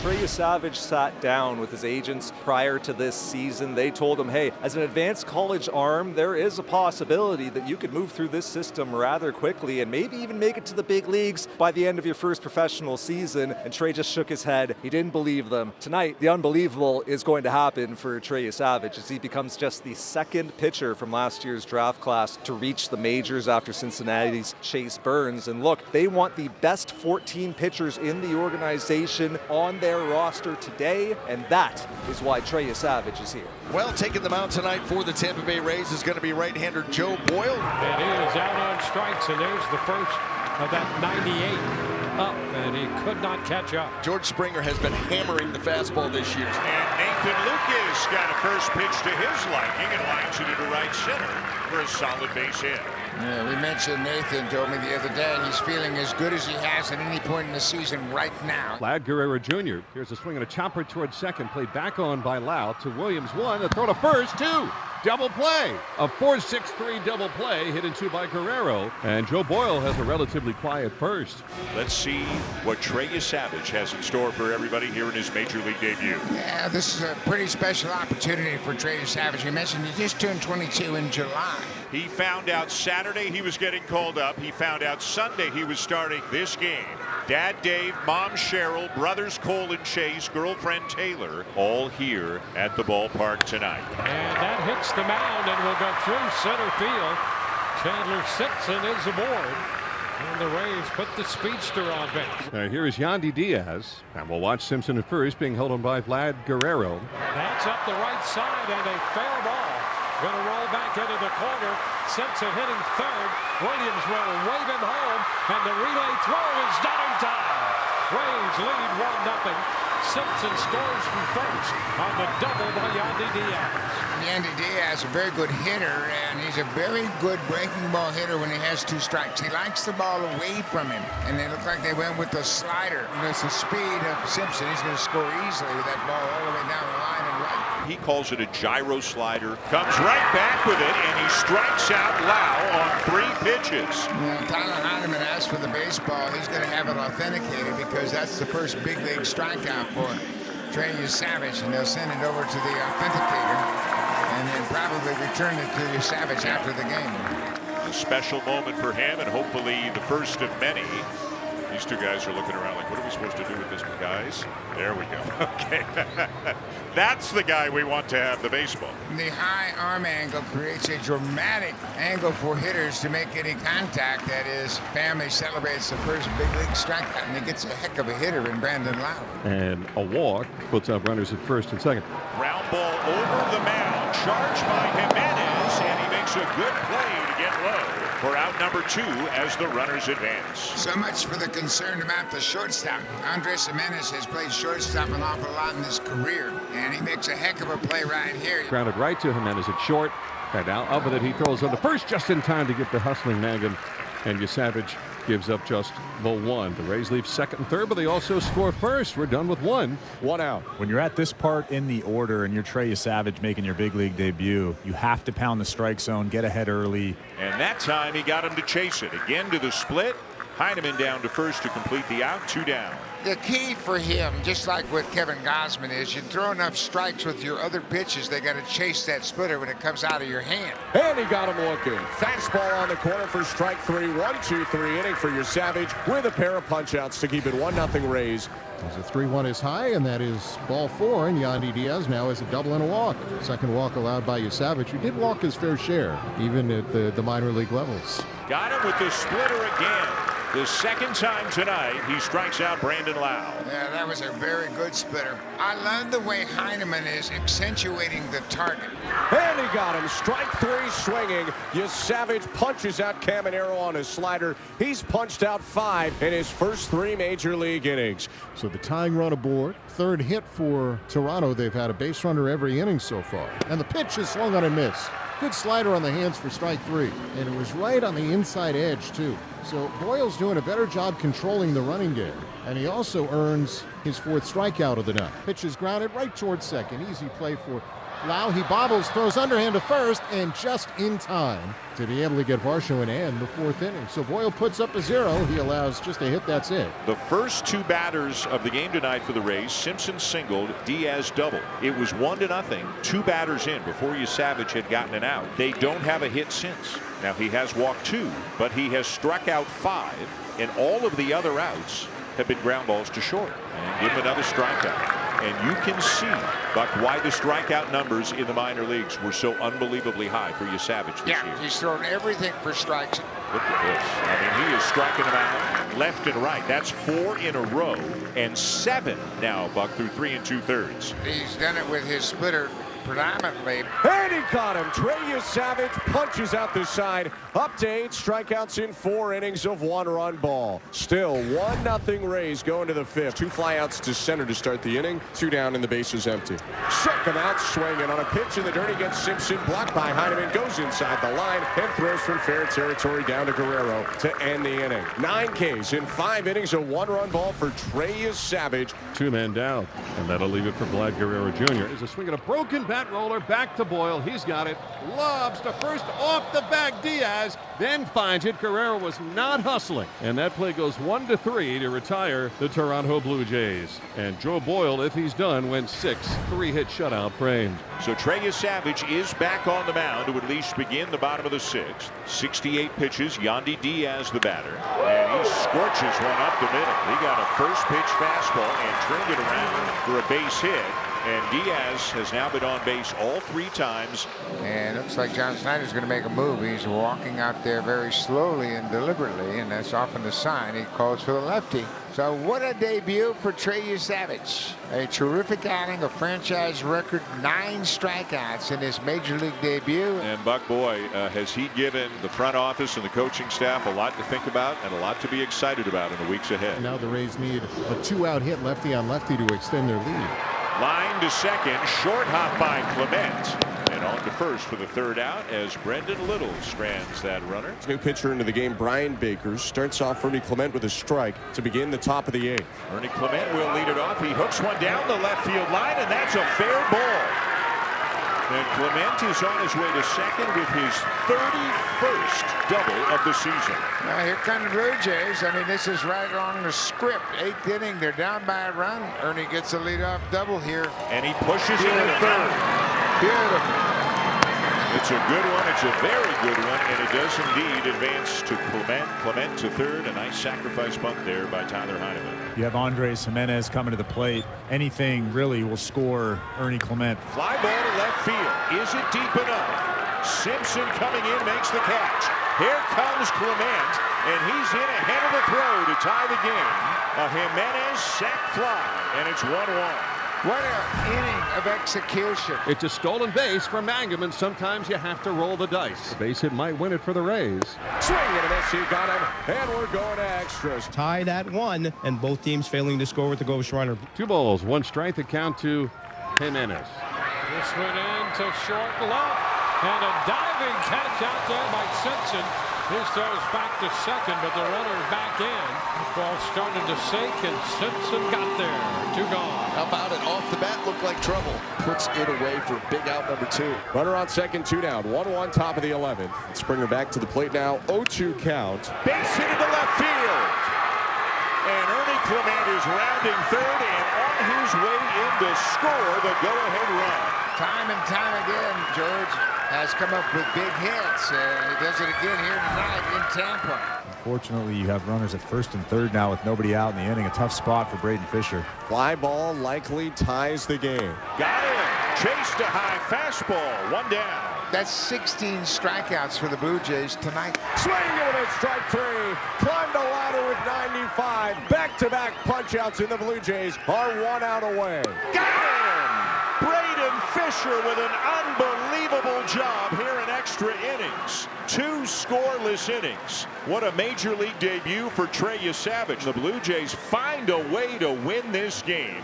Trey Savage sat down with his agents prior to this season. They told him, hey, as an advanced college arm, there is a possibility that you could move through this system rather quickly and maybe even make it to the big leagues by the end of your first professional season. And Trey just shook his head. He didn't believe them. Tonight, the unbelievable is going to happen for Trey Savage as he becomes just the second pitcher from last year's draft class to reach the majors after Cincinnati's Chase Burns. And look, they want the best 14 pitchers in the organization on their roster today, and that is why Trey Savage is here. Well, taking them out tonight for the Tampa Bay Rays is going to be right-hander Joe Boyle. And he is out on strikes, and there's the first of that 98 up, and he could not catch up. George Springer has been hammering the fastball this year. And Nathan Lucas got a first pitch to his liking and lines it into right center for a solid base hit. Yeah, we mentioned Nathan told me the other day he's feeling as good as he has at any point in the season right now. Vlad Guerrero Jr. Here's a swing and a chopper toward second, played back on by Lau to Williams. One, a throw to first, two. Double play. A 4-6-3 double play hit into by Guerrero. And Joe Boyle has a relatively quiet first. Let's see what Trey Savage has in store for everybody here in his major league debut. Yeah, this is a pretty special opportunity for Trey Savage. You mentioned he just turned 22 in July. He found out Saturday he was getting called up. He found out Sunday he was starting this game. Dad Dave, Mom Cheryl, brothers Cole and Chase, girlfriend Taylor, all here at the ballpark tonight. And that hits the mound and will go through center field. Chandler Simpson is aboard. And the Rays put the speedster on base. Here is Yandy Diaz. And we'll watch Simpson at first, being held on by Vlad Guerrero. That's up the right side, and a fair ball. Going to roll back into the corner. Simpson hitting third. Williams will wave him home, and the relay throw is done in time. Rays lead 1-0. Simpson scores from first on the double by Yandy Diaz. Yandy Diaz, a very good hitter, and he's a very good breaking ball hitter when he has two strikes. He likes the ball away from him, and they look like they went with the slider. And it's the speed of Simpson. He's going to score easily with that ball all the way down the line and right. He calls it a gyro slider, comes right back with it, and he strikes out Lau on 3 pitches. Tyler Heineman asked for the baseball. He's going to have it authenticated because that's the first big league strikeout for Trey Savage, and they'll send it over to the authenticator and then probably return it to Savage after the game. A special moment for him, and hopefully the first of many. These two guys are looking around like, what are we supposed to do with this, guys? There we go. Okay. That's the guy we want to have the baseball. The high arm angle creates a dramatic angle for hitters to make any contact. That is, family celebrates the first big league strikeout, and he gets a heck of a hitter in Brandon Lau. And a walk puts up runners at first and second. Ground ball over the mound, charged by Jimenez, and he makes a good play to get low for out number 2 as the runners advance. So much for the concern about the shortstop. Andres Jimenez has played shortstop an awful lot in his career, and he makes a heck of a play right here. Grounded right to Jimenez at short. And now up with it, he throws on the first just in time to get the hustling Mangan. And Savage gives up just the 1. The Rays leave second and third, but they also score first. We're done with 1 out. When you're at this part in the order and you're Trey Savage making your big league debut, you have to pound the strike zone, get ahead early. And that time he got him to chase it. Again to the split. Heineman down to first to complete the out, 2 down. The key for him, just like what Kevin Gausman is, you throw enough strikes with your other pitches, they got to chase that splitter when it comes out of your hand. And he got him looking. Fastball on the corner for strike 3. 1-2-3 inning for your Savage with a pair of punch-outs to keep it 1-0 Rays. As a 3-1 is high, and that is ball 4, and Yandy Diaz now has a double and a walk. Second walk allowed by Savage, who did walk his fair share, even at the minor league levels. Got him with the splitter again. The second time tonight, he strikes out Brandon Lau. Yeah, that was a very good splitter. I love the way Heineman is accentuating the target. And he got him. Strike 3 swinging. Savage punches out Caminero on his slider. He's punched out 5 in his first 3 major league innings. So the tying run aboard. Third hit for Toronto. They've had a base runner every inning so far. And the pitch is swung on and missed. Good slider on the hands for strike 3. And it was right on the inside edge, too. So Boyle's doing a better job controlling the running game. And he also earns his 4th strikeout of the night. Pitch is grounded right towards second. Easy play for Lau, he bobbles, throws underhand to first, and just in time to be able to get Varsho in and the fourth inning. So Boyle puts up a 0. He allows just a hit. That's it. The first two batters of the game tonight for the Rays, Simpson singled, Diaz doubled. It was 1-0. Two batters in before Savage had gotten an out. They don't have a hit since. Now he has walked 2, but he has struck out 5, and all of the other outs have been ground balls to short. And give him another strikeout. And you can see, Buck, why the strikeout numbers in the minor leagues were so unbelievably high for Savage this year. Yeah, he's thrown everything for strikes. Look at this. I mean, he is striking them out left and right. That's 4 in a row, and 7 now, Buck, through 3 2/3. He's done it with his splitter predominantly. And he caught him. Trey Savage punches out the side. Up to 8 strikeouts in 4 innings of 1-run ball. Still 1-0 Rays going to the 5th. 2 flyouts to center to start the inning. 2 down and the bases empty. Struck him out swinging on a pitch in the dirt against Simpson. Blocked by Heineman. Goes inside the line and throws from fair territory down to Guerrero to end the inning. 9 Ks in 5 innings of 1-run ball for Trey Savage. 2 men down. And that'll leave it for Vlad Guerrero Jr. Is a swing at a broken bat roller back to Boyle. He's got it. Lobs to first off the back. Diaz then finds it. Guerrero was not hustling. And that play goes 1-3 to retire the Toronto Blue Jays. And Joe Boyle, if he's done, went 6 3-hit shutout framed. So Trey Savage is back on the mound to at least begin the bottom of the 6th. 68 pitches. Yandy Diaz the batter. And he scorches one up the middle. He got a first pitch fastball and turned it around for a base hit. And Diaz has now been on base all 3 times. And it looks like John Snyder's going to make a move. He's walking out there very slowly and deliberately, and that's often the sign he calls for the lefty. So what a debut for Trey Savage. A terrific outing, a franchise record 9 strikeouts in his major league debut. And Buck, boy, has he given the front office and the coaching staff a lot to think about and a lot to be excited about in the weeks ahead. Now the Rays need a 2-out hit lefty on lefty to extend their lead. Line to second, short hop by Clement. And on to first for the 3rd out as Brendan Little strands that runner. New pitcher into the game, Brian Baker, starts off Ernie Clement with a strike to begin the top of the 8th. Ernie Clement will lead it off. He hooks one down the left field line, and that's a fair ball. And Clement is on his way to second with his 31st double of the season. Now here come the Blue Jays. I mean, this is right along the script. 8th inning, they're down by a run. Ernie gets a leadoff double here. And he pushes it to 3rd. Beautiful. It's a good one. It's a very good one. And it does indeed advance to Clement. Clement to 3rd. A nice sacrifice bunt there by Tyler Heineman. You have Andres Jimenez coming to the plate. Anything really will score Ernie Clement. Fly ball to left field. Is it deep enough? Simpson coming in makes the catch. Here comes Clement, and he's in ahead of the throw to tie the game. A Jimenez sac fly, and it's 1-1. What an inning of execution. It's a stolen base for Mangum, and sometimes you have to roll the dice. The base hit might win it for the Rays. Swing and a miss, he got him, and we're going to extras. Tied at 1, and both teams failing to score with the ghost runner. 2 balls, 1 strike. The count to Jimenez. This went into short left, and a diving catch out there by Simpson. This throws back to second, but the runner back in. Ball started to sink, and Simpson got there. 2 gone. How about it? Off the bat, looked like trouble. Puts it away for big out number 2. Runner on second, 2 down. 1-1 top of the 11th. Springer back to the plate now. 0-2 count. Base hit into left field. And Ernie Clement is rounding 3rd and on his way in to score the go-ahead run. Time and time again, George has come up with big hits. He does it again here tonight in Tampa. Unfortunately, you have runners at 1st and 3rd now with nobody out in the inning. A tough spot for Braden Fisher. Fly ball likely ties the game. Got him. Chased a high fastball. 1 down. That's 16 strikeouts for the Blue Jays tonight. Swing and a strike 3. Climbed the ladder with 95. Back-to-back punch-outs in the Blue Jays are 1 out away. Got him! Braden Fisher with an unbelievable job here in extra innings. 2 scoreless innings. What a major league debut for Trey Savage. The Blue Jays find a way to win this game.